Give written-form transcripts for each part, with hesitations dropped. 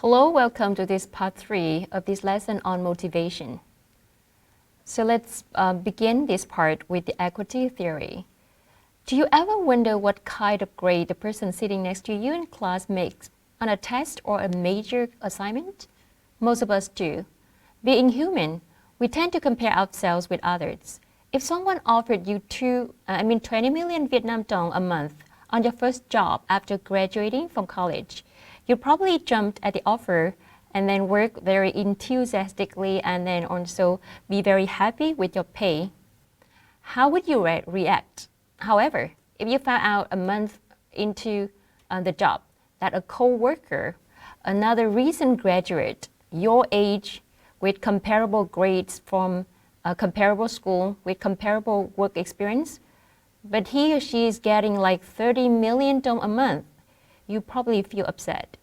Hello, welcome to this part 3 of this lesson on motivation. So let's begin this part with the equity theory. Do you ever wonder what kind of grade the person sitting next to you in class makes on a test or a major assignment? Most of us do. Being human, we tend to compare ourselves with others. If someone offered you 20 million Vietnam dong a month on your first job after graduating from college, you probably jumped at the offer and then work very enthusiastically and then also be very happy with your pay. How would you react? However, if you found out a month into the job that a co-worker, another recent graduate, your age, with comparable grades from a comparable school, with comparable work experience, but he or she is getting like 30 million dong a month, you probably feel upset.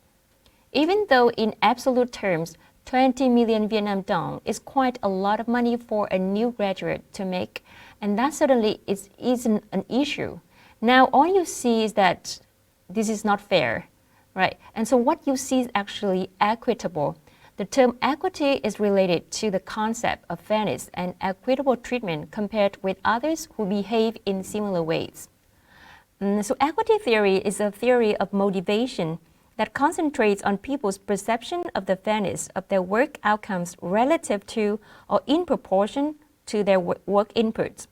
Even though in absolute terms, 20 million Vietnam dong is quite a lot of money for a new graduate to make, and that certainly isn't an issue. Now, all you see is that this is not fair, right? And so what you see is actually equitable. The term equity is related to the concept of fairness and equitable treatment compared with others who behave in similar ways. So equity theory is a theory of motivation that concentrates on people's perception of the fairness of their work outcomes relative to or in proportion to their work inputs.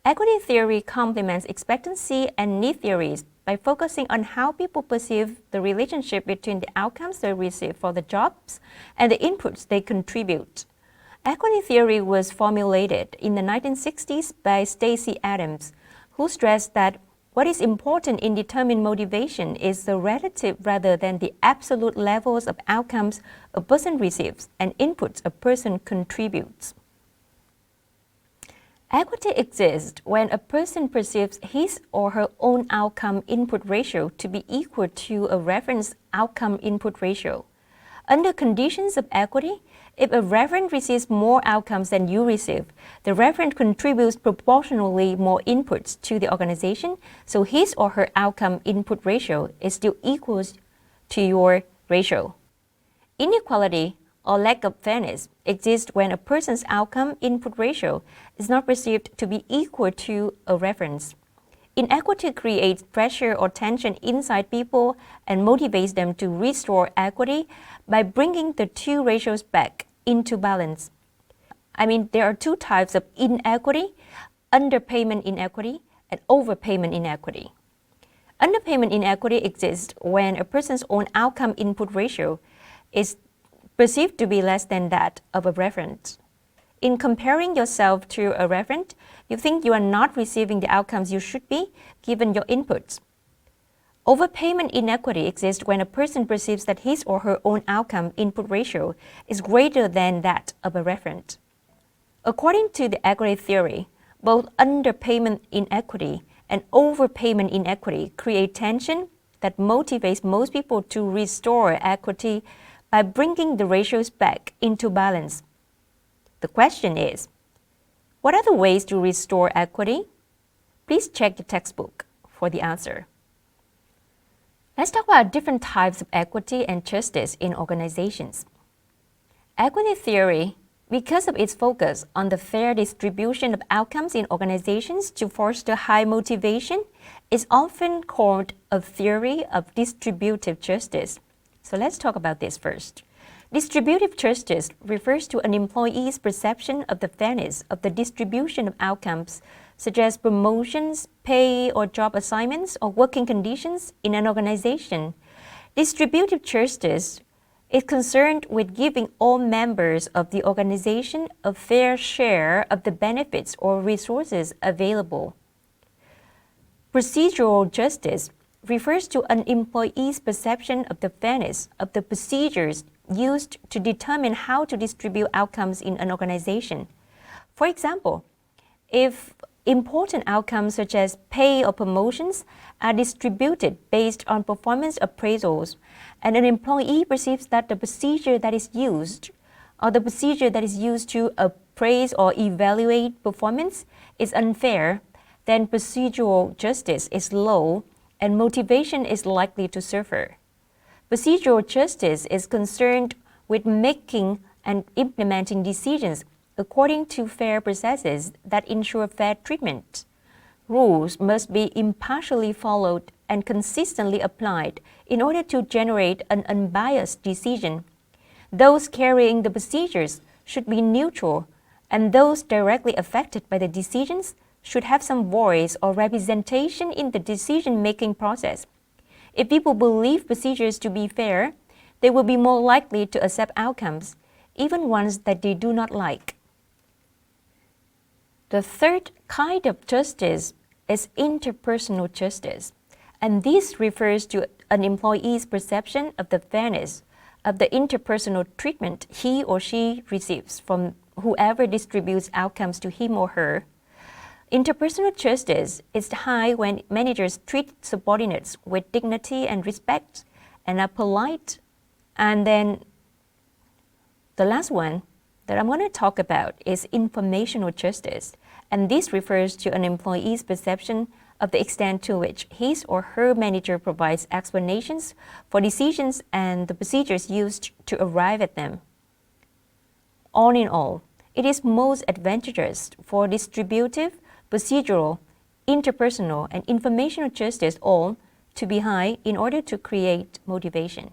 Equity theory complements expectancy and need theories by focusing on how people perceive the relationship between the outcomes they receive for the jobs and the inputs they contribute. Equity theory was formulated in the 1960s by Stacey Adams, who stressed that what is important in determining motivation is the relative rather than the absolute levels of outcomes a person receives and inputs a person contributes. Equity exists when a person perceives his or her own outcome input ratio to be equal to a reference outcome input ratio. Under conditions of equity, if a referent receives more outcomes than you receive, the referent contributes proportionally more inputs to the organization, so his or her outcome input ratio is still equal to your ratio. Inequality or lack of fairness exists when a person's outcome input ratio is not perceived to be equal to a reference. Inequity creates pressure or tension inside people and motivates them to restore equity by bringing the two ratios back into balance. There are two types of inequity: underpayment inequity and overpayment inequity. Underpayment inequity exists when a person's own outcome input ratio is perceived to be less than that of a referent. In comparing yourself to a referent, you think you are not receiving the outcomes you should be given your inputs. Overpayment inequity exists when a person perceives that his or her own outcome input ratio is greater than that of a referent. According to the equity theory, both underpayment inequity and overpayment inequity create tension that motivates most people to restore equity by bringing the ratios back into balance. The question is, what are the ways to restore equity? Please check the textbook for the answer. Let's talk about different types of equity and justice in organizations. Equity theory, because of its focus on the fair distribution of outcomes in organizations to foster high motivation, is often called a theory of distributive justice. So let's talk about this first. Distributive justice refers to an employee's perception of the fairness of the distribution of outcomes, such as promotions, pay or job assignments, or working conditions in an organization. Distributive justice is concerned with giving all members of the organization a fair share of the benefits or resources available. Procedural justice refers to an employee's perception of the fairness of the procedures used to determine how to distribute outcomes in an organization. For example, if important outcomes such as pay or promotions are distributed based on performance appraisals, and an employee perceives that the procedure that is used to appraise or evaluate performance is unfair, then procedural justice is low and motivation is likely to suffer. Procedural justice is concerned with making and implementing decisions according to fair processes that ensure fair treatment. Rules must be impartially followed and consistently applied in order to generate an unbiased decision. Those carrying the procedures should be neutral, and those directly affected by the decisions should have some voice or representation in the decision-making process. If people believe procedures to be fair, they will be more likely to accept outcomes, even ones that they do not like. The third kind of justice is interpersonal justice, and this refers to an employee's perception of the fairness of the interpersonal treatment he or she receives from whoever distributes outcomes to him or her. Interpersonal justice is high when managers treat subordinates with dignity and respect and are polite. And then the last one that I'm going to talk about is informational justice, and this refers to an employee's perception of the extent to which his or her manager provides explanations for decisions and the procedures used to arrive at them. All in all, it is most advantageous for distributive, procedural, interpersonal, and informational justice all to be high in order to create motivation.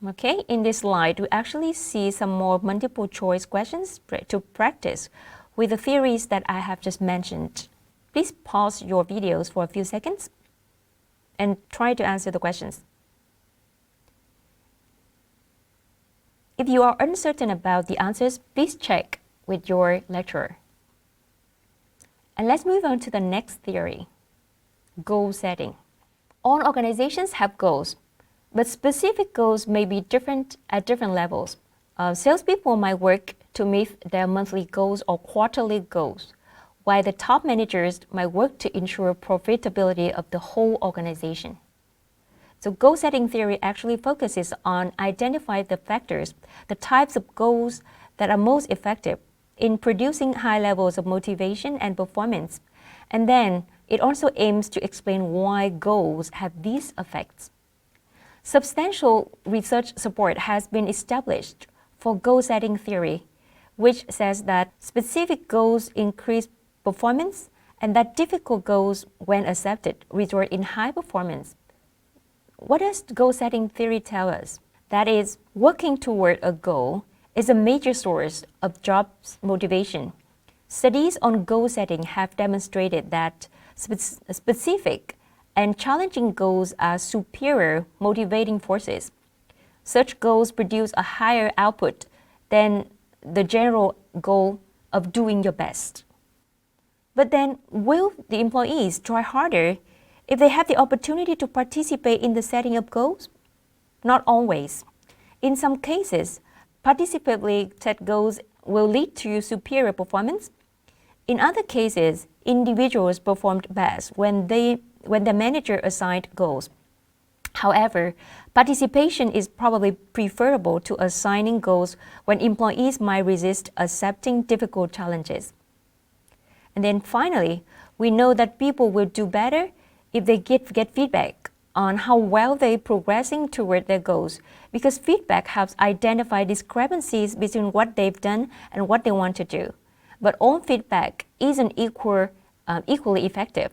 Okay, in this slide, we actually see some more multiple choice questions to practice with the theories that I have just mentioned. Please pause your videos for a few seconds and try to answer the questions. If you are uncertain about the answers, please check with your lecturer. And let's move on to the next theory, goal setting. All organizations have goals, but specific goals may be different at different levels. Salespeople might work to meet their monthly goals or quarterly goals, while the top managers might work to ensure profitability of the whole organization. So goal setting theory actually focuses on identifying the factors, the types of goals that are most effective in producing high levels of motivation and performance. And then it also aims to explain why goals have these effects. Substantial research support has been established for goal setting theory, which says that specific goals increase performance and that difficult goals, when accepted, result in high performance. What does goal setting theory tell us? That is, working toward a goal is a major source of job motivation. Studies on goal setting have demonstrated that specific and challenging goals are superior motivating forces. Such goals produce a higher output than the general goal of doing your best. But then, will the employees try harder if they have the opportunity to participate in the setting of goals? Not always. In some cases, participatively set goals will lead to superior performance. In other cases, individuals performed best when the manager assigned goals. However, participation is probably preferable to assigning goals when employees might resist accepting difficult challenges. And then finally, we know that people will do better if they get feedback on how well they're progressing toward their goals, because feedback helps identify discrepancies between what they've done and what they want to do. But all feedback isn't equally effective.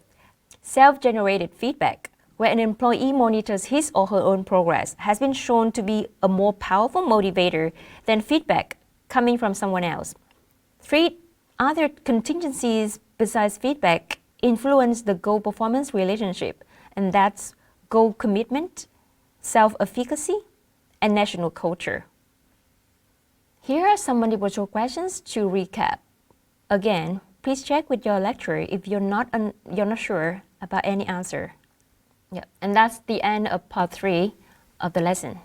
Self-generated feedback, where an employee monitors his or her own progress, has been shown to be a more powerful motivator than feedback coming from someone else. 3 other contingencies besides feedback influence the goal performance relationship, and that's goal commitment, self-efficacy, and national culture. Here are some multiple choice questions to recap. Again, please check with your lecturer if you're not sure about any answer. Yeah, and that's the end of part 3 of the lesson.